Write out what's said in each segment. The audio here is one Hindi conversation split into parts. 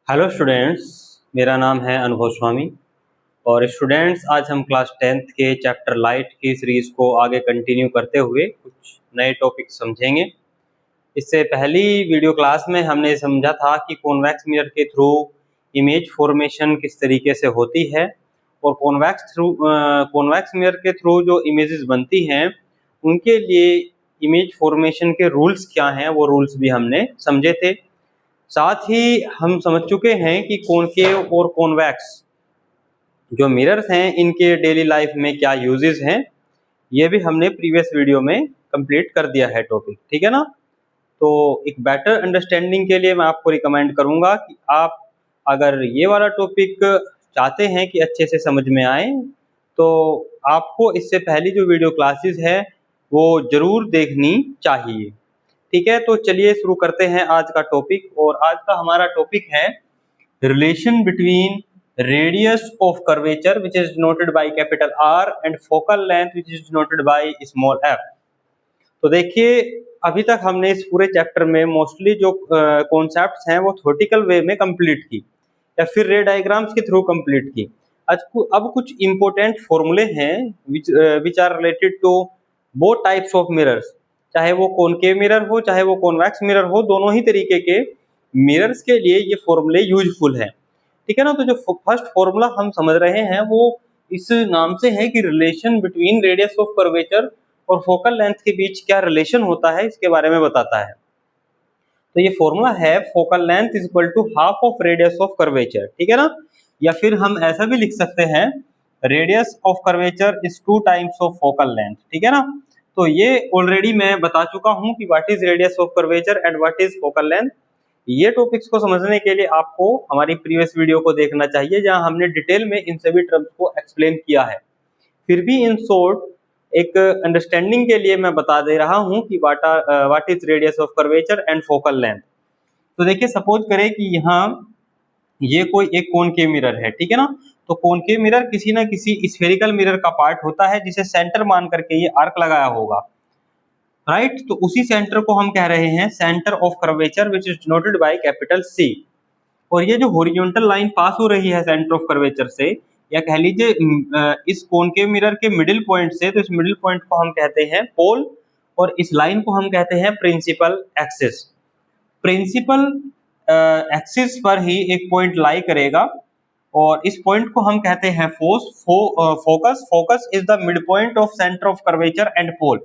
हेलो स्टूडेंट्स, मेरा नाम है अनुभव स्वामी। और स्टूडेंट्स, आज हम क्लास 10th के चैप्टर लाइट की सीरीज़ को आगे कंटिन्यू करते हुए कुछ नए टॉपिक समझेंगे। इससे पहली वीडियो क्लास में हमने समझा था कि कॉन्वेक्स मिरर के थ्रू इमेज फॉर्मेशन किस तरीके से होती है, और कॉन्वेक्स मिरर के थ्रू जो इमेजेस बनती हैं उनके लिए इमेज फॉर्मेशन के रूल्स क्या हैं, वो रूल्स भी हमने समझे थे। साथ ही हम समझ चुके हैं कि कॉनकेव और कॉन्वेक्स जो मिरर्स हैं इनके डेली लाइफ में क्या यूजेस हैं, ये भी हमने प्रीवियस वीडियो में कंप्लीट कर दिया है टॉपिक। ठीक है ना। तो एक बेटर अंडरस्टैंडिंग के लिए मैं आपको रिकमेंड करूंगा कि आप अगर ये वाला टॉपिक चाहते हैं कि अच्छे से समझ में आए, तो आपको इससे पहली जो वीडियो क्लासेस है वो जरूर देखनी चाहिए। ठीक है, तो चलिए शुरू करते हैं आज का टॉपिक। और आज का हमारा टॉपिक है relation between radius of curvature which is denoted by capital R and focal length which is denoted by small F. तो देखिए, अभी तक हमने इस पूरे चैप्टर में मोस्टली जो कॉन्सेप्ट्स हैं वो थ्योरेटिकल वे में कंप्लीट की या फिर रे डायग्राम्स के थ्रू कंप्लीट की। अब कुछ इंपॉर्टेंट फॉर्मूले हैं which are related to both types of mirrors, चाहे वो कॉनकेव मिरर हो चाहे वो कॉन्वेक्स मिरर हो, दोनों ही तरीके के मिरर्स के लिए ये फॉर्मूले यूजफुल हैं। ठीक है ना। तो जो फर्स्ट फॉर्मूला हम समझ रहे हैं वो इस नाम से है कि relation between radius of curvature और फोकल लेंथ के बीच क्या रिलेशन होता है, इसके बारे में बताता है। तो ये फॉर्मूला है focal length is equal to half of radius of curvature. ठीक है ना। या फिर हम ऐसा भी लिख सकते हैं, radius of curvature is 2 times of focal length. ठीक है ना। तो ये ऑलरेडी मैं बता चुका हूं कि what is radius of curvature and what is focal length. ये टॉपिक्स को समझने के लिए आपको हमारी प्रीवियस वीडियो को देखना चाहिए, जहां हमने डिटेल में इन सभी टर्म्स को एक्सप्लेन किया है। फिर भी इन शॉर्ट एक अंडरस्टैंडिंग के लिए मैं बता दे रहा हूं कि what is radius of curvature and focal length. तो देखिए, सपोज करें कि यहाँ ये कोई एक कॉनकेव मिरर है। ठीक है ना। तो कॉनकेव मिरर किसी ना किसी स्फेरिकल मिरर का पार्ट होता है जिसे सेंटर मान करके ये आर्क लगाया होगा, राइट। तो उसी सेंटर को हम कह रहे हैं centre of curvature which is denoted by capital C. और ये जो हॉरिजॉन्टल लाइन पास हो रही है सेंटर ऑफ कर्वेचर से, या कह लीजिए इस कॉनकेव मिरर के मिडिल पॉइंट से, तो इस मिडिल पॉइंट को हम कहते हैं पोल, और इस लाइन को हम कहते हैं प्रिंसिपल एक्सिस। प्रिंसिपल एक्सिस पर ही एक पॉइंट लाई करेगा, और इस पॉइंट को हम कहते हैं focus. Focus is the mid point of centre of curvature and pole.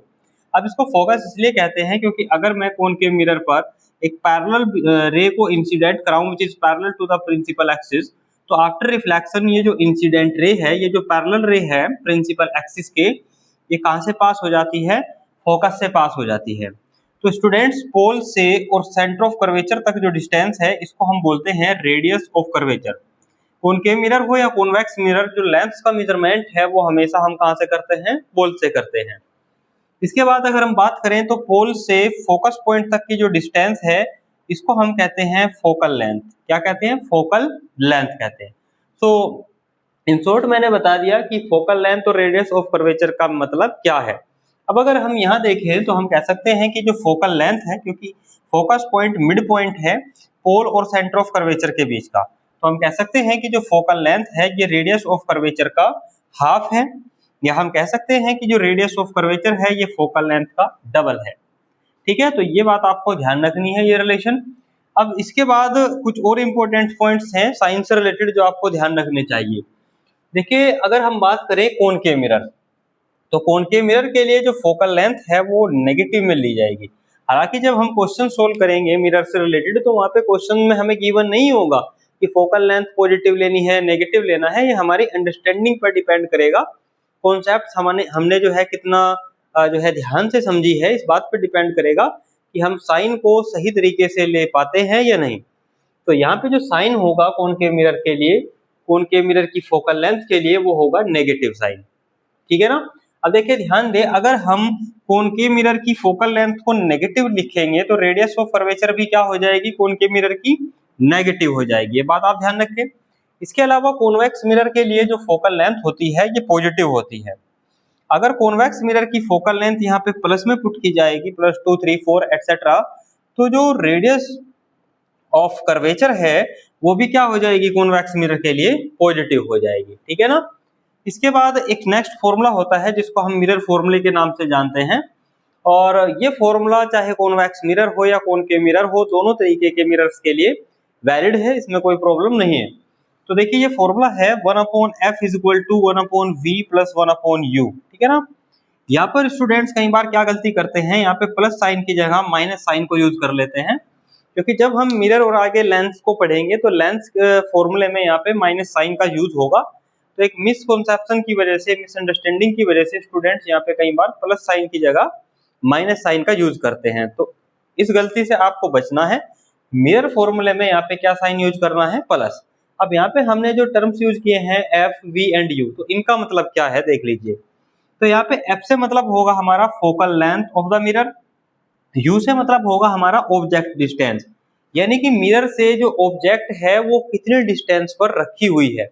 अब इसको फोकस इसलिए कहते हैं क्योंकि अगर मैं कॉनकेव मिरर पर एक पैरेलल रे को इंसिडेंट कराऊं which is parallel to the principal axis, तो आफ्टर रिफ्लेक्शन ये जो इंसिडेंट रे है, ये जो पैरेलल रे है प्रिंसिपल एक्सिस के, ये कहां से पास हो जाती है? फोकस से पास हो जाती है। तो स्टूडेंट्स, पोल से और सेंटर ऑफ कर्वेचर तक जो डिस्टेंस है इसको हम बोलते हैं radius of curvature. Concave mirror हो या कॉन्वेक्स मिरर, जो लेंथ का मेजरमेंट है वो हमेशा हम कहां से करते हैं? पोल से करते हैं। इसके बाद अगर हम बात करें तो पोल से फोकस पॉइंट तक की जो डिस्टेंस है इसको हम कहते हैं फोकल लेंथ। क्या कहते हैं? फोकल लेंथ कहते हैं। तो इन शॉर्ट मैंने बता दिया कि फोकल लेंथ और रेडियस ऑफ कर्वेचर का मतलब क्या है। अब अगर हम यहाँ देखें तो हम कह सकते हैं कि जो फोकल लेंथ है, क्योंकि फोकस पॉइंट मिड पॉइंट है पोल और सेंटर ऑफ कर्वेचर के बीच का, तो हम कह सकते हैं कि जो फोकल लेंथ है ये रेडियस ऑफ कर्वेचर का हाफ है, या हम कह सकते हैं कि जो रेडियस ऑफ कर्वेचर है ये फोकल लेंथ का डबल है। ठीक है, तो ये बात आपको ध्यान रखनी है, ये रिलेशन। अब इसके बाद कुछ और इंपॉर्टेंट पॉइंट्स हैं साइंस से रिलेटेड जो आपको ध्यान रखने चाहिए। देखिए, अगर हम बात करें कॉनकेव मिरर, तो कॉनकेव मिरर के लिए जो फोकल लेंथ है वो नेगेटिव में ली जाएगी। हालांकि जब हम क्वेश्चन सोल्व करेंगे मिरर से रिलेटेड, तो वहां पे क्वेश्चन में हमें गिवन नहीं होगा कि फोकल लेंथ पॉजिटिव लेनी है नेगेटिव लेना है। ये हमारी अंडरस्टैंडिंग पर डिपेंड करेगा। कॉन्सेप्ट हमने जो है कितना जो है ध्यान से समझी है, इस बात पर डिपेंड करेगा कि हम साइन को सही तरीके से ले पाते हैं या नहीं। तो यहाँ पे जो साइन होगा कॉनकेव मिरर के लिए, कॉनकेव मिरर की फोकल लेंथ के लिए, वो होगा नेगेटिव साइन। ठीक है ना। अब देखिए, ध्यान दे, अगर हम कॉनकेव मिरर की फोकल लेंथ को नेगेटिव लिखेंगे तो रेडियस ऑफ कर्वेचर भी क्या हो जाएगी? कॉनकेव मिरर की नेगेटिव हो जाएगी। ये बात आप ध्यान रखें। इसके अलावा कॉन्वेक्स मिरर के लिए जो फोकल लेंथ होती है ये पॉजिटिव होती है। अगर कॉन्वेक्स मिरर की फोकल लेंथ यहाँ पे प्लस में पुट की जाएगी, +2, 3, 4 एटसेट्रा, तो जो रेडियस ऑफ कर्वेचर है वो भी क्या हो जाएगी, कॉन्वेक्स मिरर के लिए पॉजिटिव हो जाएगी, ठीक है ना। इसके बाद एक नेक्स्ट फॉर्मूला होता है जिसको हम मिरर फॉर्मूले के नाम से जानते हैं, और ये फॉर्मूला चाहे कॉन्वेक्स मिरर हो या कॉनकेव मिरर हो, दोनों तरीके के मिरर्स के लिए वैलिड है, इसमें कोई प्रॉब्लम नहीं है। तो देखिए ये फॉर्मूला है 1/f = 1/v + 1/u, ठीक है ना। यहाँ पर स्टूडेंट्स कई बार क्या गलती करते हैं, यहाँ पे प्लस साइन की जगह माइनस साइन को यूज कर लेते हैं, क्योंकि जब हम मिरर और आगे लेंस को पढ़ेंगे तो लेंस फॉर्मूले में यहाँ पे माइनस साइन का यूज होगा। तो एक मिसकॉन्सेप्शन की वजह से, मिसअंडरस्टैंडिंग की वजह से स्टूडेंट्स यहाँ पे कई बार प्लस साइन की जगह माइनस साइन का यूज करते हैं, तो इस गलती से आपको बचना है। मिरर फॉर्मूले में यहाँ पे क्या साइन यूज करना है, प्लस। अब यहाँ पे हमने जो टर्म्स यूज किए हैं एफ, वी एंड यू, तो इनका मतलब क्या है देख लीजिए। तो यहाँ पे एफ से मतलब होगा हमारा focal length of the mirror, you से मतलब होगा हमारा ऑब्जेक्ट डिस्टेंस, यानी कि मिरर से जो ऑब्जेक्ट है वो कितने डिस्टेंस पर रखी हुई है।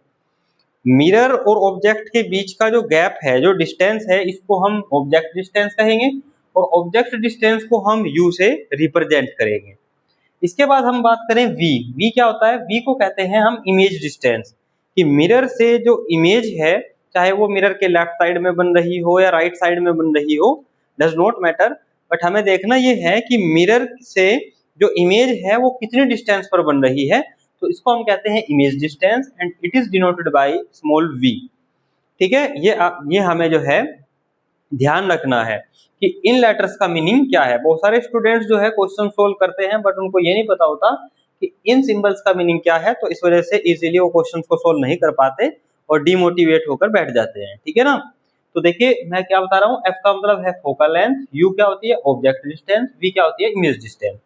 मिरर और ऑब्जेक्ट के बीच का जो गैप है, जो डिस्टेंस है, इसको हम ऑब्जेक्ट डिस्टेंस कहेंगे, और ऑब्जेक्ट डिस्टेंस को हम यू से रिप्रेजेंट करेंगे। इसके बाद हम बात करें वी। वी क्या होता है, वी को कहते हैं हम इमेज डिस्टेंस, कि मिरर से जो इमेज है, चाहे वो मिरर के लेफ्ट साइड में बन रही हो या राइट साइड में बन रही हो, डज नॉट मैटर, बट हमें देखना ये है कि मिरर से जो इमेज है वो कितने डिस्टेंस पर बन रही है, तो इसको हम कहते हैं image distance, and it is denoted by small v, ठीक है। ये हमें जो है ध्यान रखना है कि इन लेटर्स का मीनिंग क्या है। बहुत सारे स्टूडेंट्स जो है क्वेश्चन सोल्व करते हैं बट उनको ये नहीं पता होता कि इन सिंबल्स का मीनिंग क्या है, तो इस वजह से इजीली वो क्वेश्चंस को सोल्व नहीं कर पाते और डिमोटिवेट होकर बैठ जाते हैं, ठीक है ना। तो देखिए मैं क्या बता रहा हूँ, एफ का मतलब है फोकल लेंथ, यू क्या होती है ऑब्जेक्ट डिस्टेंस, वी क्या होती है इमेज डिस्टेंस।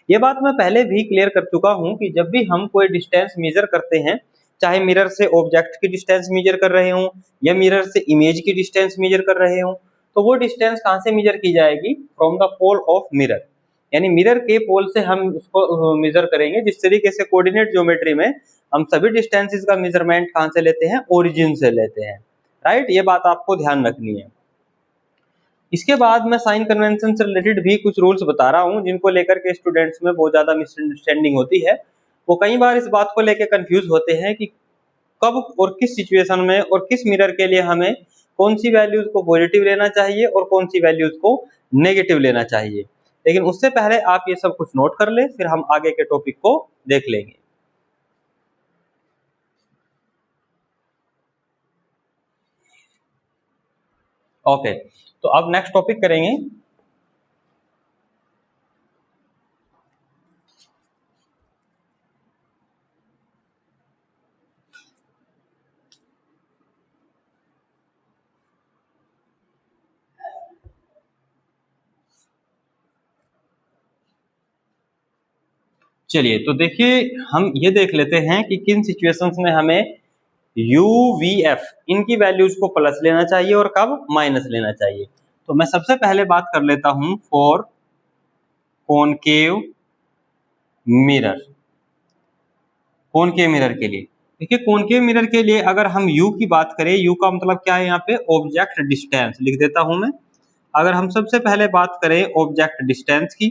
ये बात मैं पहले भी क्लियर कर चुका हूँ कि जब भी हम कोई डिस्टेंस मेजर करते हैं, चाहे मिरर से ऑब्जेक्ट की डिस्टेंस मेजर कर रहे हों या मिरर से इमेज की डिस्टेंस मेजर कर रहे हों, तो वो डिस्टेंस कहाँ से मेजर की जाएगी, from the pole of mirror, यानी मिरर के पोल से हम उसको मेजर करेंगे। जिस तरीके से कोऑर्डिनेट ज्योमेट्री में हम सभी डिस्टेंसेस का मेजरमेंट कहाँ से लेते हैं, ओरिजिन से लेते हैं, राइट। ये बात आपको ध्यान रखनी है। इसके बाद मैं साइन कन्वेंशन से रिलेटेड भी कुछ रूल्स बता रहा हूँ जिनको लेकर के स्टूडेंट्स में बहुत ज्यादा मिसअंडरस्टैंडिंग होती है। वो कई बार इस बात को लेकर कंफ्यूज होते हैं कि कब और किस सिचुएशन में और किस मिरर के लिए हमें कौन सी वैल्यूज को पॉजिटिव लेना चाहिए और कौन सी वैल्यूज को नेगेटिव लेना चाहिए। लेकिन उससे पहले आप ये सब कुछ नोट कर ले, फिर हम आगे के टॉपिक को देख लेंगे। ओके, तो अब नेक्स्ट टॉपिक करेंगे। चलिए तो देखिए हम ये देख लेते हैं कि किन सिचुएशंस में हमें यू वी एफ इनकी वैल्यूज को प्लस लेना चाहिए और कब माइनस लेना चाहिए। तो मैं सबसे पहले बात कर लेता हूं for concave mirror. Concave mirror के लिए देखिए, कॉनकेव मिरर के लिए अगर हम यू की बात करें, यू का मतलब क्या है, यहाँ पे ऑब्जेक्ट डिस्टेंस लिख देता हूं मैं। अगर हम सबसे पहले बात करें ऑब्जेक्ट डिस्टेंस की,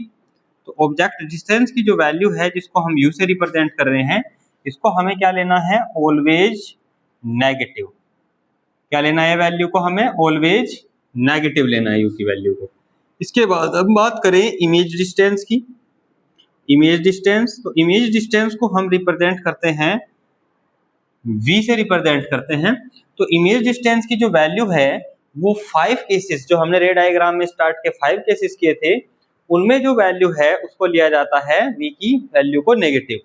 तो ऑब्जेक्ट डिस्टेंस की जो वैल्यू है जिसको हम यू से रिप्रेजेंट कर रहे हैं, इसको हमें क्या लेना है, ऑलवेज नेगेटिव। क्या लेना है वैल्यू को, हमें ऑलवेज नेगेटिव लेना है यू की वैल्यू को। इसके बाद अब बात करें इमेज डिस्टेंस की। इमेज डिस्टेंस, तो इमेज डिस्टेंस को हम रिप्रेजेंट करते हैं v से रिप्रेजेंट करते हैं। तो इमेज डिस्टेंस की जो वैल्यू है वो 5 केसेस, जो हमने रे डायग्राम में स्टार्ट के 5 केसेस किए थे, उनमें जो वैल्यू है उसको लिया जाता है v की वैल्यू को नेगेटिव।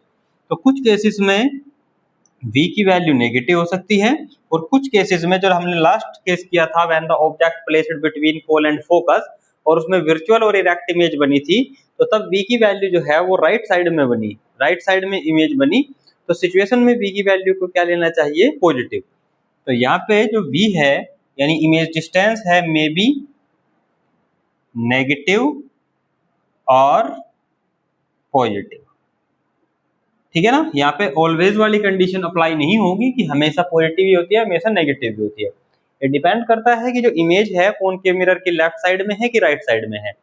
तो कुछ केसेस में v की वैल्यू नेगेटिव हो सकती है, और कुछ केसेस में, जो हमने लास्ट केस किया था when the object placed between pole and focus, और उसमें वर्चुअल और इरेक्ट इमेज बनी थी, तो तब v की वैल्यू जो है वो राइट साइड में बनी, राइट साइड में इमेज बनी। तो सिचुएशन में v की वैल्यू को क्या लेना चाहिए, पॉजिटिव। तो यहाँ पे जो v है यानी इमेज डिस्टेंस है, मे बी नेगेटिव और पॉजिटिव, ठीक है ना। यहाँ पे ऑलवेज वाली कंडीशन अप्लाई नहीं होगी कि हमेशा पॉजिटिव ही होती है हमेशा नेगेटिव भी होती है। ये डिपेंड करता है कि जो इमेज है कॉनकेव मिरर की लेफ्ट साइड में है कि राइट साइड में है।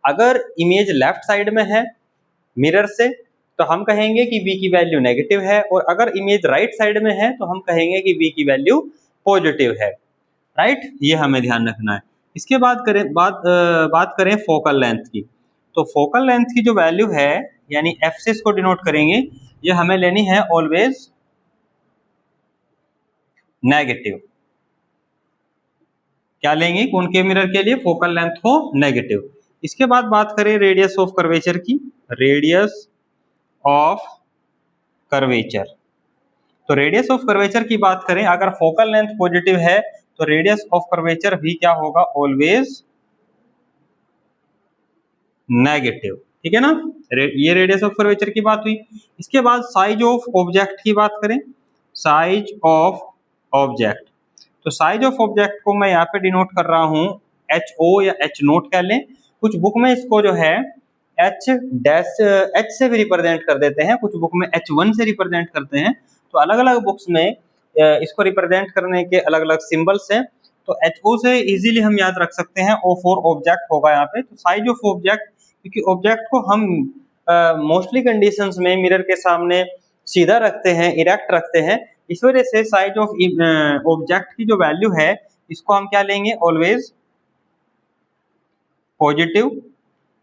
अगर इमेज लेफ्ट साइड में है मिरर से, तो हम कहेंगे कि v की वैल्यू नेगेटिव है, और अगर इमेज राइट साइड में है तो हम कहेंगे कि v की वैल्यू पॉजिटिव है, राइट। ये हमें ध्यान रखना है। इसके बाद बात करें फोकल लेंथ की। तो फोकल लेंथ की जो वैल्यू है, यानी f से इसको डिनोट करेंगे, ये हमें लेनी है ऑलवेज नेगेटिव। क्या लेंगे कॉनकेव मिरर के लिए? फोकल लेंथ को नेगेटिव। इसके बाद बात करें रेडियस ऑफ कर्वेचर की। रेडियस ऑफ कर्वेचर, तो रेडियस ऑफ कर्वेचर की बात करें, अगर फोकल लेंथ पॉजिटिव है तो रेडियस ऑफ कर्वेचर भी क्या होगा? ऑलवेज नेगेटिव, ठीक है ना। ये रेडियस ऑफ कर्वेचर की बात हुई। इसके बाद साइज ऑफ ऑब्जेक्ट की बात करें। साइज ऑफ ऑब्जेक्ट, तो साइज ऑफ ऑब्जेक्ट को मैं यहाँ पे डिनोट कर रहा हूँ HO या H नोट कह लें। कुछ बुक में इसको जो है H से भी रिप्रेजेंट कर देते हैं, कुछ बुक में H1 से रिप्रेजेंट करते हैं। तो अलग अलग बुक्स में इसको रिप्रेजेंट करने के अलग अलग सिंबल्स हैं। तो HO से इजीली हम याद रख सकते हैं, O फॉर ऑब्जेक्ट होगा यहाँ पे। तो साइज ऑफ ऑब्जेक्ट, क्योंकि ऑब्जेक्ट को हम मोस्टली कंडीशंस में मिरर के सामने सीधा रखते हैं, इरेक्ट रखते हैं, इस वजह से साइज ऑफ ऑब्जेक्ट की जो वैल्यू है इसको हम क्या लेंगे? Always positive.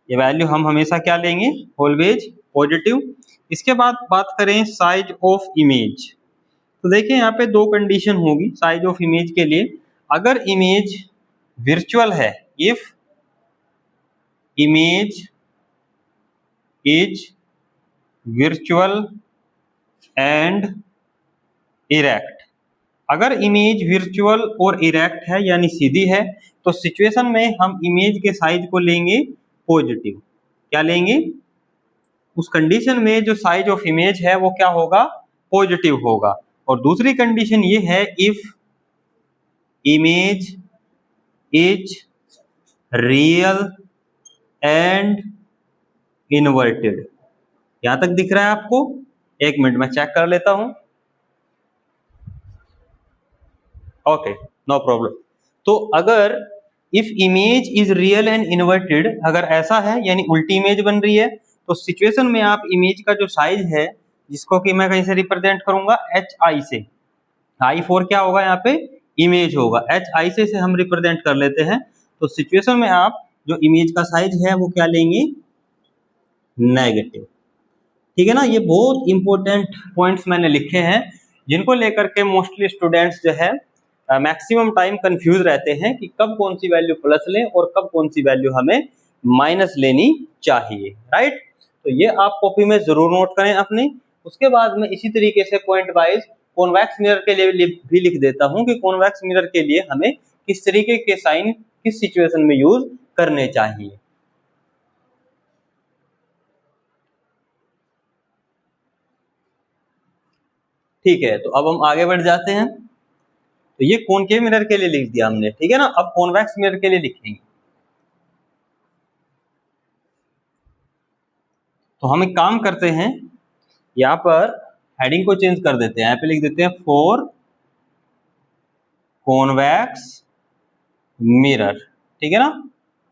ये वैल्यू हम हमेशा क्या लेंगे? Always positive. इसके बाद बात करें साइज ऑफ इमेज, तो देखिए यहाँ पे दो कंडीशन होगी साइज ऑफ इमेज के लिए। अगर इमेज वर्चुअल है, if image is virtual and erect, अगर इमेज वर्चुअल और इरेक्ट है यानी सीधी है, तो सिचुएशन में हम इमेज के साइज को लेंगे पॉजिटिव। क्या लेंगे? उस कंडीशन में जो साइज ऑफ इमेज है वो क्या होगा? पॉजिटिव होगा। और दूसरी कंडीशन ये है, if image is real and inverted. यहां तक दिख रहा है आपको? एक मिनट में चेक कर लेता हूं। Okay, no problem. तो अगर if image is real and inverted, अगर ऐसा है यानी उल्टी इमेज बन रही है, तो सिचुएशन में आप इमेज का जो साइज है, जिसको कि मैं कहीं से रिप्रेजेंट करूंगा HI से, I फॉर क्या होगा यहाँ पे? इमेज होगा, HI से हम रिप्रेजेंट कर लेते हैं। तो सिचुएशन में आप जो इमेज का साइज है वो क्या लेंगे? नेगेटिव, ठीक है ना। ये बहुत इंपॉर्टेंट पॉइंट्स मैंने लिखे हैं, जिनको लेकर के मोस्टली स्टूडेंट्स जो है मैक्सिमम टाइम कंफ्यूज रहते हैं कि कब कौन सी वैल्यू प्लस लें और कब कौन सी वैल्यू हमें माइनस लेनी चाहिए, राइट। तो ये आप कॉपी में जरूर नोट करें अपनी। उसके बाद में इसी तरीके से पॉइंट वाइज कॉन्वेक्स मिरर के लिए भी लिख देता हूं कि कॉन्वेक्स मिरर के लिए हमें किस तरीके के साइन किस सिचुएशन में यूज करने चाहिए। ठीक है, तो अब हम आगे बढ़ जाते हैं। तो ये कॉनकेव मिरर के लिए लिख दिया हमने, ठीक है ना। अब कॉन्वेक्स मिरर के लिए लिखेंगे। तो हम एक काम करते हैं, यहाँ पर हेडिंग को चेंज कर देते हैं, यहाँ पे लिख देते हैं फॉर कॉन्वेक्स मिरर, ठीक है ना।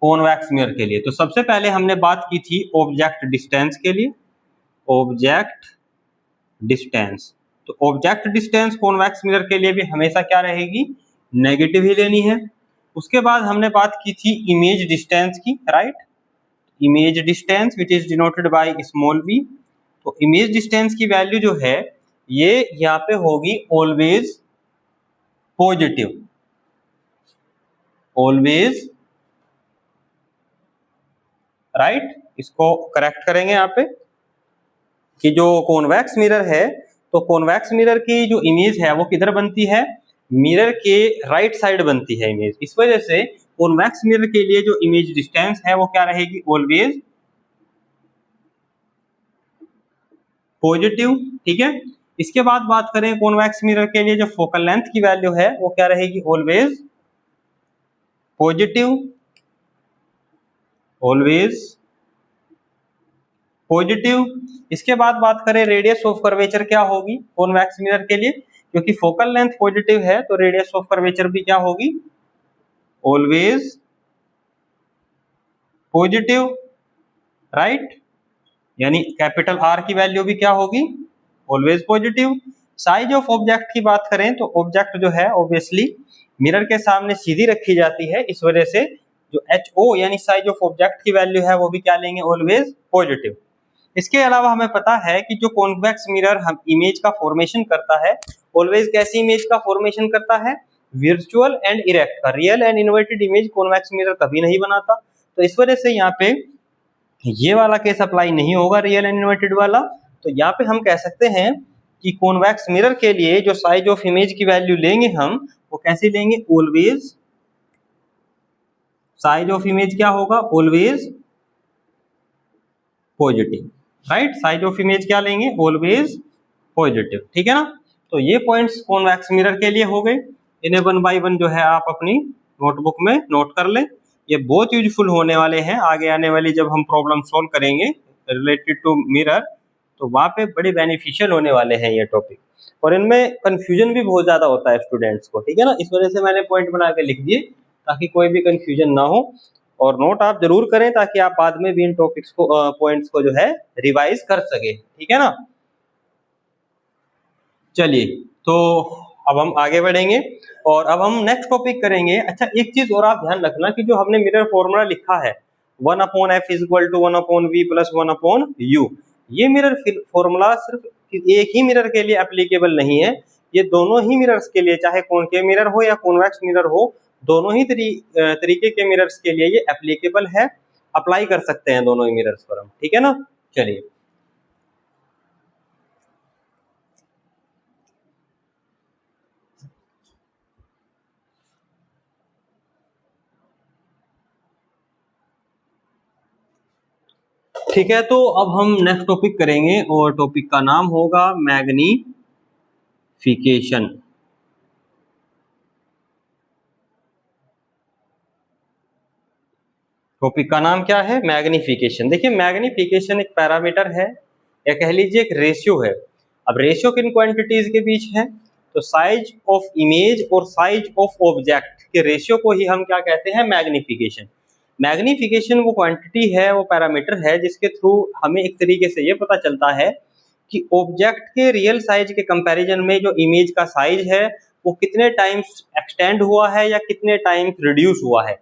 कॉन्वेक्स मिरर के लिए तो सबसे पहले हमने बात की थी ऑब्जेक्ट डिस्टेंस के लिए, ऑब्जेक्ट डिस्टेंस। तो ऑब्जेक्ट डिस्टेंस कॉन्वेक्स मिरर के लिए भी हमेशा क्या रहेगी? नेगेटिव ही लेनी है। उसके बाद हमने बात की थी इमेज डिस्टेंस की, right. Image distance which is denoted by small v। तो इमेज डिस्टेंस की वैल्यू जो है ये यहाँ पे होगी ऑलवेज पॉजिटिव, ऑलवेज, राइट। इसको करेक्ट करेंगे यहाँ पे कि जो कॉन्वेक्स मिरर है, तो कॉन्वेक्स मिरर की जो इमेज है वो किधर बनती है? मिरर के राइट साइड बनती है इमेज। इस वजह से कॉन्वेक्स मिरर के लिए जो इमेज डिस्टेंस है वो क्या रहेगी? ऑलवेज पॉजिटिव, ठीक है। इसके बाद बात करें कॉन्वेक्स मिरर के लिए जो फोकल लेंथ की वैल्यू है वो क्या रहेगी? Always positive, always positive. इसके बाद बात करें रेडियस ऑफ कर्वेचर क्या होगी कॉन्वेक्स मिरर के लिए, क्योंकि फोकल लेंथ पॉजिटिव है तो रेडियस ऑफ कर्वेचर भी क्या होगी? Always positive, right. यानी कैपिटल आर की वैल्यू भी क्या होगी, always positive. Size of object की बात करें तो ऑब्जेक्ट जो है ऑब्वियसली मिरर के सामने सीधी रखी जाती है, इस वजह से जो HO यानी साइज ऑफ ऑब्जेक्ट की वैल्यू है वो भी क्या लेंगे, ऑलवेज पॉजिटिव। इसके अलावा हमें पता है कि जो कॉन्वेक्स मिरर हम इमेज का फॉर्मेशन करता है, ऑलवेज कैसी इमेज का फॉर्मेशन करता है, वर्चुअल एंड इरेक्ट का। Real and inverted image convex mirror कभी नहीं बनाता, तो इस वजह से यहाँ पे ये वाला केस अप्लाई नहीं होगा, रियल एंड इन्वर्टेड वाला। तो यहाँ पे हम कह सकते हैं कि कॉन्वेक्स मिरर के लिए जो साइज ऑफ इमेज की वैल्यू लेंगे हम, वो कैसे लेंगे, ऑलवेज साइज ऑफ इमेज क्या होगा, always positive, right. Size of image क्या लेंगे, ऑलवेज पॉजिटिव, ठीक है ना। तो ये पॉइंट्स कॉन्वेक्स मिरर के लिए हो गए। इन्हें 1 बाय 1 जो है आप अपनी नोटबुक में नोट कर लें, ये बहुत यूजफुल होने वाले हैं आगे आने वाली जब हम प्रॉब्लम सॉल्व करेंगे रिलेटेड टू मिरर, तो वहाँ पे बड़े बेनिफिशियल होने वाले हैं ये टॉपिक। और इनमें कंफ्यूजन भी बहुत ज्यादा होता है स्टूडेंट्स को, ठीक है ना, इस वजह से मैंने पॉइंट बना के लिख दिए ताकि कोई भी कंफ्यूजन ना हो। और नोट आप जरूर करें ताकि आप बाद में भी इन टॉपिक्स को पॉइंट्स को जो है रिवाइज कर सके, ठीक है ना। चलिए, तो अब हम आगे बढ़ेंगे और अब हम नेक्स्ट टॉपिक करेंगे। अच्छा, एक चीज और आप ध्यान रखना कि जो हमने मिरर फॉर्मूला लिखा है 1/f = 1/v + 1/u, ये मिरर फॉर्मूला सिर्फ एक ही मिरर के लिए एप्लीकेबल नहीं है, ये दोनों ही मिरर्स के लिए, चाहे कॉनकेव मिरर हो या कॉन्वेक्स मिरर हो, दोनों ही तरीके के मिरर्स के लिए ये एप्लीकेबल है, अप्लाई कर सकते हैं दोनों ही मिरर्स पर हम, ठीक है ना। चलिए, ठीक है, तो अब हम नेक्स्ट टॉपिक करेंगे और टॉपिक का नाम होगा मैग्नीफिकेशन। टॉपिक का नाम क्या है, मैग्नीफिकेशन। देखिए, मैग्नीफिकेशन एक पैरामीटर है या कह लीजिए एक रेशियो है। अब रेशियो किन क्वांटिटीज के बीच है, तो साइज ऑफ इमेज और साइज ऑफ ऑब्जेक्ट के रेशियो को ही हम क्या कहते हैं, मैग्नीफिकेशन। मैग्नीफिकेशन वो क्वांटिटी है, वो पैरामीटर है जिसके थ्रू हमें एक तरीके से ये पता चलता है कि ऑब्जेक्ट के रियल साइज के कंपैरिजन में जो इमेज का साइज है वो कितने टाइम्स एक्सटेंड हुआ है या कितने टाइम्स रिड्यूस हुआ है।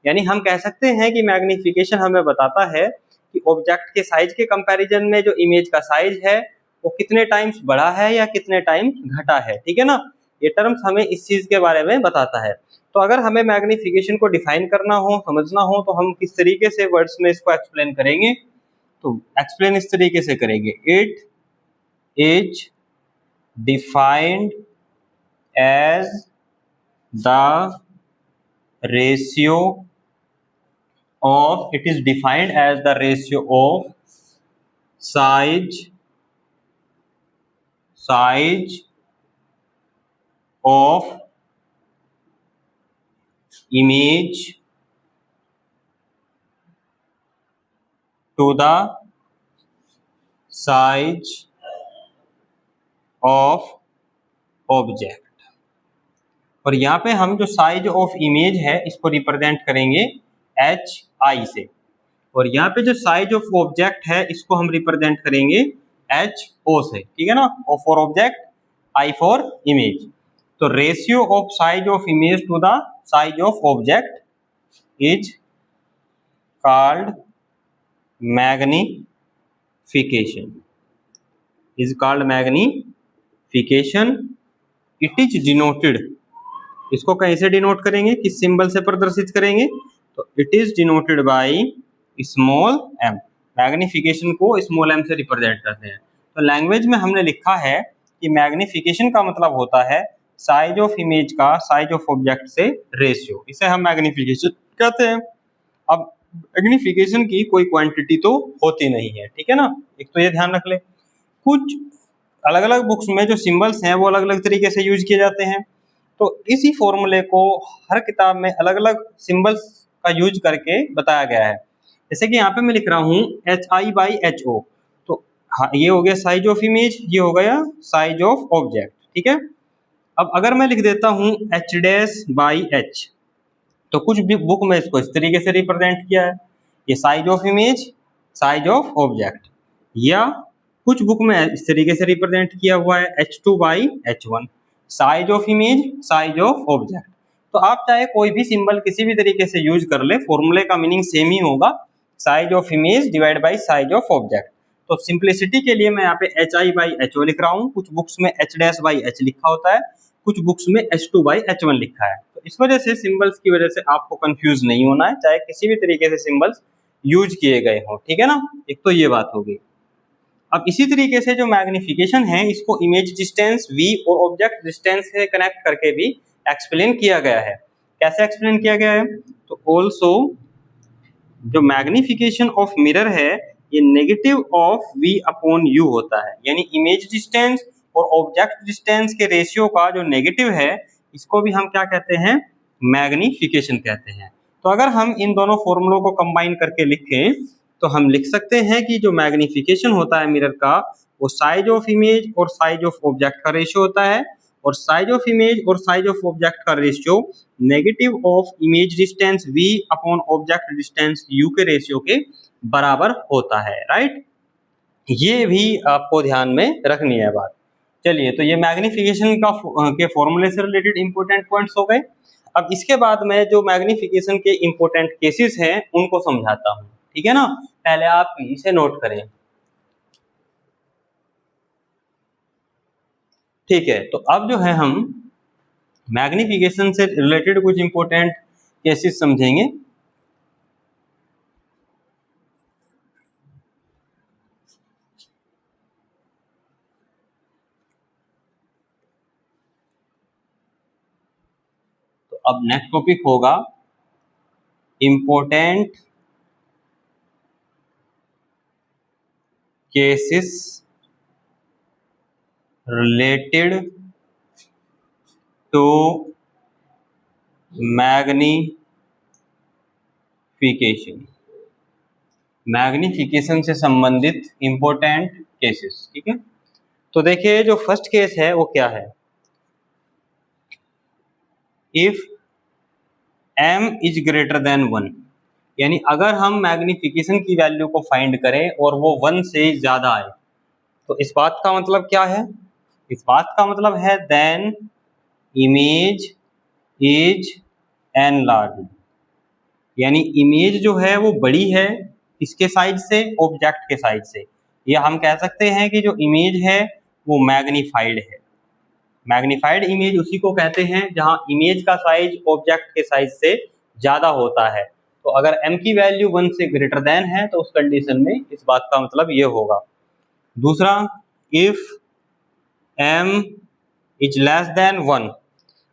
यानी हम कह सकते हैं कि मैग्नीफिकेशन हमें बताता है कि ऑब्जेक्ट के साइज के कंपैरिजन में जो इमेज का साइज है वो कितने टाइम्स बढ़ा है या कितने टाइम्स घटा है, ठीक है ना। ये टर्म्स हमें इस चीज के बारे में बताता है। तो अगर हमें मैग्नीफिकेशन को डिफाइन करना हो, समझना हो, तो हम किस तरीके से वर्ड्स में इसको एक्सप्लेन करेंगे, तो एक्सप्लेन इस तरीके से करेंगे, it is defined as the ratio of, it is defined as the ratio of size of image to the size of object। और यहाँ पे हम जो साइज ऑफ इमेज है इसको रिप्रेजेंट करेंगे HI से, और यहाँ पे जो साइज ऑफ ऑब्जेक्ट है इसको हम रिप्रेजेंट करेंगे HO से, ठीक है ना। O for object, I for image. तो ratio of size of image to the size of object is called magnification, it is denoted. इसको कहीं से डिनोट करेंगे, किस सिंबल से प्रदर्शित करेंगे, तो it is denoted by small m। Magnification को स्मॉल m से रिप्रेजेंट करते हैं। तो लैंग्वेज में हमने लिखा है कि मैग्नीफिकेशन का मतलब होता है साइज ऑफ इमेज का साइज ऑफ ऑब्जेक्ट से रेशियो, इसे हम मैग्नीफिकेशन कहते हैं। अब मैग्नीफिकेशन की कोई क्वांटिटी तो होती नहीं है, ठीक है ना, एक तो ये ध्यान रख ले। कुछ अलग अलग बुक्स में जो सिंबल्स हैं वो अलग अलग तरीके से यूज किए जाते हैं, तो इसी फॉर्मूले को हर किताब में अलग अलग सिंबल्स का यूज करके बताया गया है। जैसे कि यहाँ पे मैं लिख रहा हूँ HI/HO, तो हाँ, ये हो गया साइज ऑफ इमेज, ये हो गया साइज ऑफ ऑब्जेक्ट, ठीक है। अब अगर मैं लिख देता हूँ H'/H, तो कुछ भी बुक में इसको इस तरीके से रिप्रेजेंट किया है, ये size of image, size of object. या कुछ बुक में इस तरीके से रिप्रेजेंट किया हुआ है H2/H1, size of image, size of object. तो आप चाहे कोई भी सिंबल किसी भी तरीके से यूज कर ले, फॉर्मूले का मीनिंग सेम ही होगा, size of image divide by size of object. तो सिंप्लिसिटी के लिए मैं यहाँ पे HI/HO लिख रहा हूँ, कुछ बुक्स में H'/H लिखा होता है, कुछ बुक्स में H2/H1 लिखा है। तो इस वजह से सिंबल्स की वजह से आपको कंफ्यूज नहीं होना है, चाहे किसी भी तरीके से सिंबल्स यूज किए गए हों, ठीक है ना। एक तो ये बात होगी। अब इसी तरीके से जो मैग्निफिकेशन है, इसको इमेज डिस्टेंस v और ऑब्जेक्ट डिस्टेंस से कनेक्ट करके भी एक्सप्लेन किया गया है। कैसे एक्सप्लेन किया गया है? तो ऑल्सो जो मैग्निफिकेशन ऑफ मिरर है, ये negative of v upon u होता है, यानी इमेज डिस्टेंस और ऑब्जेक्ट डिस्टेंस के रेशियो का जो नेगेटिव है, इसको भी हम क्या कहते हैं? मैग्निफिकेशन कहते हैं। तो अगर हम इन दोनों फॉर्मूलों को कंबाइन करके लिखें तो हम लिख सकते हैं कि जो मैग्निफिकेशन होता है मिरर का, वो साइज ऑफ इमेज और साइज ऑफ ऑब्जेक्ट का रेशियो होता है, और साइज ऑफ इमेज और साइज ऑफ ऑब्जेक्ट का ratio negative of image distance v upon object distance u के रेशियो के बराबर होता है, राइट। ये भी आपको ध्यान में रखनी है बात। चलिए, तो ये मैग्निफिकेशन का के फॉर्मूले से रिलेटेड इंपॉर्टेंट पॉइंट्स हो गए। अब इसके बाद मैं जो मैग्निफिकेशन के इंपॉर्टेंट केसेस हैं उनको समझाता हूँ, ठीक है ना। पहले आप इसे नोट करें, ठीक है। तो अब जो है हम मैग्निफिकेशन से रिलेटेड कुछ इंपॉर्टेंट केसेस समझेंगे। तो अब नेक्स्ट टॉपिक होगा important cases related to magnification से संबंधित इंपॉर्टेंट केसेस, ठीक है। तो देखिए, जो फर्स्ट केस है वो क्या है? If m is greater than 1, यानी अगर हम मैग्निफिकेशन की वैल्यू को फाइंड करें और वो 1 से ज्यादा आए, तो इस बात का मतलब क्या है? इस बात का मतलब है देन इमेज इज एनलार्ज्ड, यानी इमेज जो है वो बड़ी है, किसके साइज से? ऑब्जेक्ट के साइज से। या हम कह सकते हैं कि जो इमेज है वो मैग्नीफाइड है। मैग्नीफाइड इमेज उसी को कहते हैं जहां इमेज का साइज ऑब्जेक्ट के साइज से ज्यादा होता है। तो अगर m की वैल्यू 1 से ग्रेटर देन है तो उस कंडीशन में इस बात का मतलब ये होगा। दूसरा, if m is less than 1,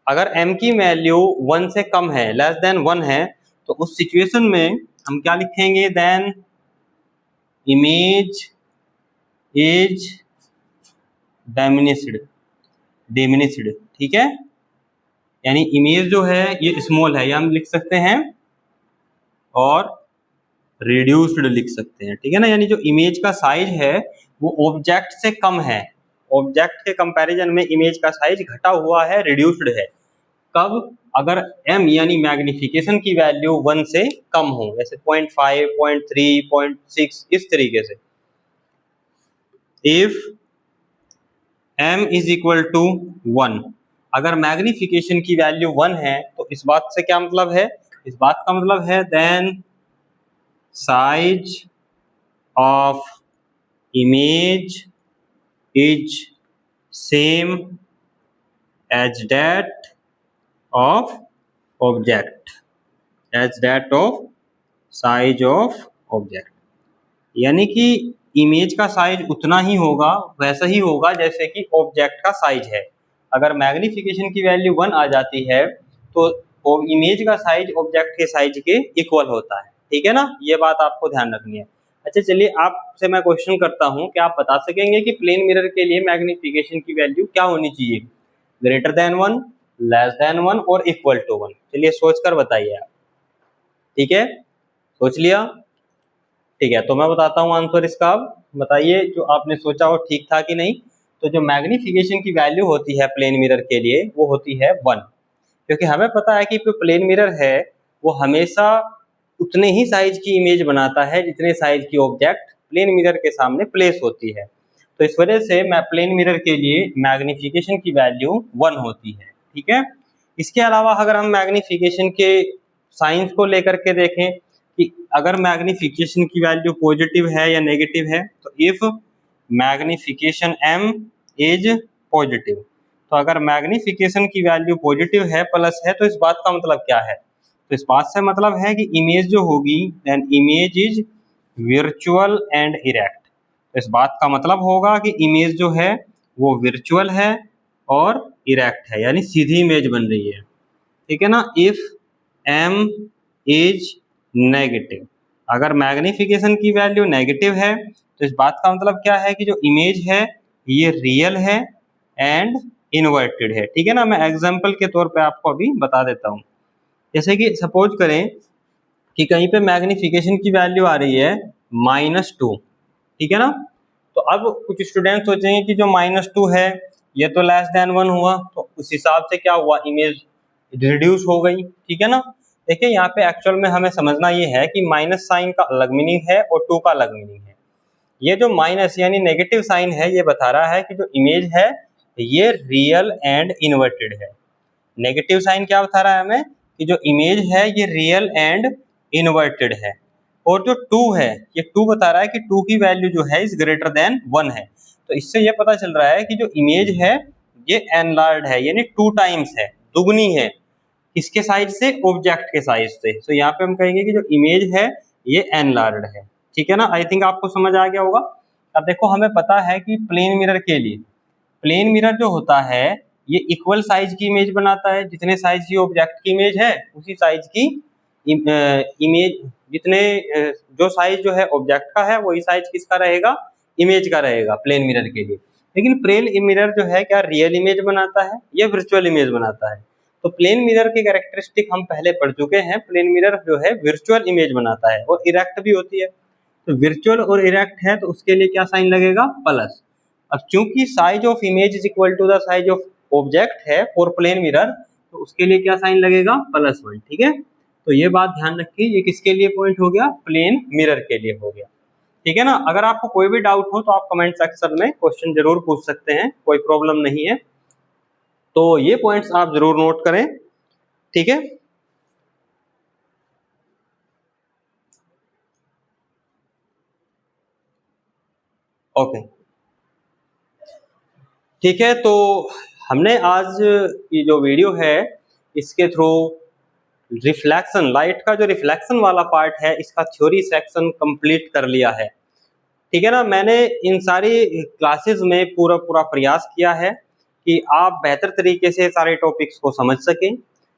अगर m की वैल्यू 1 से कम है, लेस देन 1 है, तो उस सिचुएशन में हम क्या लिखेंगे? देन इमेज इज डिमिनिश्ड, ठीक है। यानी इमेज जो है ये स्मॉल है, या हम लिख सकते हैं और रिड्यूस्ड लिख सकते हैं, ठीक है ना। यानी जो इमेज का साइज है वो ऑब्जेक्ट से कम है, ऑब्जेक्ट के कंपैरिजन में इमेज का साइज घटा हुआ है, रिड्यूस्ड है। कब? अगर m यानी मैग्निफिकेशन की वैल्यू 1 से कम हो, जैसे 0.5, 0.3, 0.6, इस तरीके से। If m is equal to 1, अगर मैग्निफिकेशन की वैल्यू 1 है तो इस बात से क्या मतलब है? इस बात का मतलब है then size of image is same as that of object, as that of size of object, यानी कि इमेज का साइज उतना ही होगा, वैसा ही होगा जैसे कि ऑब्जेक्ट का साइज है। अगर मैग्निफिकेशन की वैल्यू 1 आ जाती है तो इमेज का साइज ऑब्जेक्ट के साइज के इक्वल होता है, ठीक है ना। ये बात आपको ध्यान रखनी है। अच्छा, चलिए आपसे मैं क्वेश्चन करता हूँ, क्या आप बता सकेंगे कि प्लेन मिरर के लिए मैग्निफिकेशन की वैल्यू क्या होनी चाहिए? ग्रेटर देन 1, लेस देन 1 और इक्वल टू 1? चलिए सोच कर बताइए आप, ठीक है। सोच लिया? ठीक है, तो मैं बताता हूँ आंसर इसका। आप बताइए जो आपने सोचा हो ठीक था कि नहीं। तो जो मैग्निफिकेशन की वैल्यू होती है प्लेन मिरर के लिए वो होती है 1, क्योंकि हमें पता है कि जो प्लेन मिरर है वो हमेशा उतने ही साइज की इमेज बनाता है जितने साइज की ऑब्जेक्ट प्लेन मिरर के सामने प्लेस होती है। तो इस वजह से मैं प्लेन मिरर के लिए मैग्नीफिकेशन की वैल्यू 1 होती है, ठीक है। इसके अलावा अगर हम मैग्नीफिकेशन के साइंस को लेकर के देखें कि अगर मैग्नीफिकेशन की वैल्यू पॉजिटिव है या नेगेटिव है, तो if magnification m is positive, तो अगर मैग्नीफिकेशन की वैल्यू पॉजिटिव है प्लस है तो इस बात का मतलब क्या है, तो इस बात से मतलब है कि इमेज जो होगी then image is virtual and erect. तो इस बात का मतलब होगा कि इमेज जो है वो वर्चुअल है और इरेक्ट है, यानी सीधी इमेज बन रही है, ठीक है ना। इफ m इज नेगेटिव, अगर मैग्नीफिकेशन की वैल्यू नेगेटिव है तो इस बात का मतलब क्या है कि जो इमेज है ये रियल है एंड इन्वर्टेड है, ठीक है ना। मैं एग्जांपल के तौर पे आपको अभी बता देता हूँ। जैसे कि सपोज करें कि कहीं पे मैग्नीफिकेशन की वैल्यू आ रही है -2, ठीक है ना। तो अब कुछ स्टूडेंट सोचेंगे कि जो -2 है ये तो लेस देन 1 हुआ, तो उस हिसाब से क्या हुआ, इमेज रिड्यूस हो गई, ठीक है ना। देखिए यहाँ पे एक्चुअल में हमें समझना ये है कि माइनस साइन का अलग मीनिंग है और 2 का अलग मीनिंग है। ये जो माइनस यानी नेगेटिव साइन है ये बता रहा है कि जो इमेज है ये रियल एंड इन्वर्टेड है। नेगेटिव साइन क्या बता रहा है हमें कि जो इमेज है ये रियल एंड इन्वर्टेड है। और जो 2 है ये 2 बता रहा है कि 2 की वैल्यू जो है इज ग्रेटर देन 1 है। तो इससे ये पता चल रहा है कि जो इमेज है ये एनलार्ज है, यानी 2 टाइम्स है, दुगनी है, किसके साइज से, ऑब्जेक्ट के साइज से। तो यहाँ पे हम कहेंगे कि जो इमेज है ये एनलार्ज है, ठीक है ना। आई थिंक आपको समझ आ गया होगा। अब देखो हमें पता है कि प्लेन मिरर के लिए प्लेन मिरर जो होता है ये इक्वल साइज की इमेज बनाता है, जितने साइज की ऑब्जेक्ट की इमेज है उसी साइज की इमेज, जितने जो साइज जो है ऑब्जेक्ट का है वही साइज किसका रहेगा, इमेज का रहेगा प्लेन मिरर के लिए। लेकिन प्लेन मिरर जो है क्या रियल इमेज बनाता है या वर्चुअल इमेज बनाता है। तो प्लेन मिरर की कैरेक्टरिस्टिक हम पहले पढ़ चुके हैं, प्लेन मिरर जो है वर्चुअल इमेज बनाता है और इरेक्ट भी होती है। तो वर्चुअल और इरेक्ट है तो उसके लिए क्या साइन लगेगा, प्लस। अब चूंकि size of image is equal to the size of object है फॉर प्लेन मिरर, तो उसके लिए क्या साइन लगेगा, +1, ठीक है। तो ये बात ध्यान रखिए, ये किसके लिए पॉइंट हो गया, प्लेन मिरर के लिए हो गया, ठीक है ना। अगर आपको कोई भी डाउट हो तो आप कमेंट सेक्शन में क्वेश्चन जरूर पूछ सकते हैं, कोई प्रॉब्लम नहीं है। तो ये पॉइंट्स आप जरूर नोट करें, ठीक है। ओके, ठीक है। तो हमने आज ये जो वीडियो है इसके थ्रू रिफ्लेक्शन, लाइट का जो रिफ्लेक्शन वाला पार्ट है इसका थ्योरी सेक्शन कंप्लीट कर लिया है, ठीक है ना। मैंने इन सारी क्लासेस में पूरा प्रयास किया है कि आप बेहतर तरीके से सारे टॉपिक्स को समझ सकें।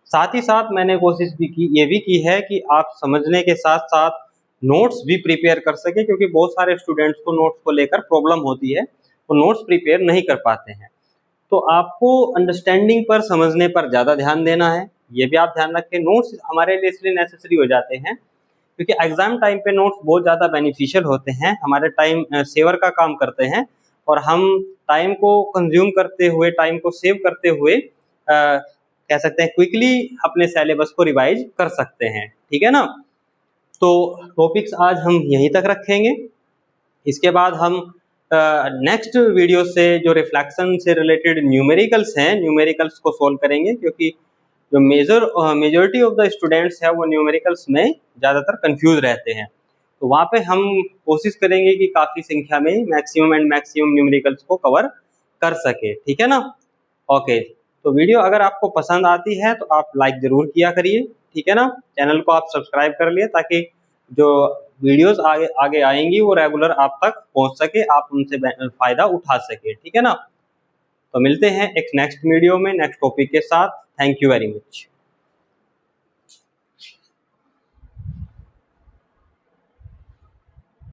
साथ ही साथ मैंने कोशिश भी की, ये भी की है कि आप समझने के साथ साथ नोट्स भी प्रिपेयर कर सकें, क्योंकि बहुत सारे स्टूडेंट्स को नोट्स को लेकर प्रॉब्लम होती है, वो नोट्स प्रिपेयर नहीं कर पाते हैं। तो आपको अंडरस्टैंडिंग पर, समझने पर ज़्यादा ध्यान देना है। ये भी आप ध्यान रखें, नोट्स हमारे लिए इसलिए नेसेसरी हो जाते हैं क्योंकि एग्जाम टाइम पे नोट्स बहुत ज़्यादा बेनिफिशियल होते हैं, हमारे टाइम सेवर का काम करते हैं और हम टाइम को कंज्यूम करते हुए, टाइम को सेव करते हुए कह सकते हैं क्विकली अपने सिलेबस को रिवाइज कर सकते हैं, ठीक है ना। तो टॉपिक्स आज हम यहीं तक रखेंगे। इसके बाद हम नेक्स्ट वीडियो से जो रिफ्लेक्शन से रिलेटेड न्यूमेरिकल्स हैं, न्यूमेरिकल्स को सोल्व करेंगे, क्योंकि जो मेजॉरिटी ऑफ द स्टूडेंट्स है वो न्यूमेरिकल्स में ज़्यादातर कंफ्यूज रहते हैं। तो वहाँ पे हम कोशिश करेंगे कि काफ़ी संख्या में मैक्सिमम न्यूमेरिकल्स को कवर कर सके, ठीक है ना। ओके, तो वीडियो अगर आपको पसंद आती है तो आप लाइक ज़रूर किया करिए, ठीक है ना। चैनल को आप सब्सक्राइब कर लिए ताकि जो वीडियोस आगे आगे आएंगी वो रेगुलर आप तक पहुंच सके, आप उनसे फ़ायदा उठा सके, ठीक है ना। तो मिलते हैं एक नेक्स्ट वीडियो में नेक्स्ट टॉपिक के साथ। Thank you very much.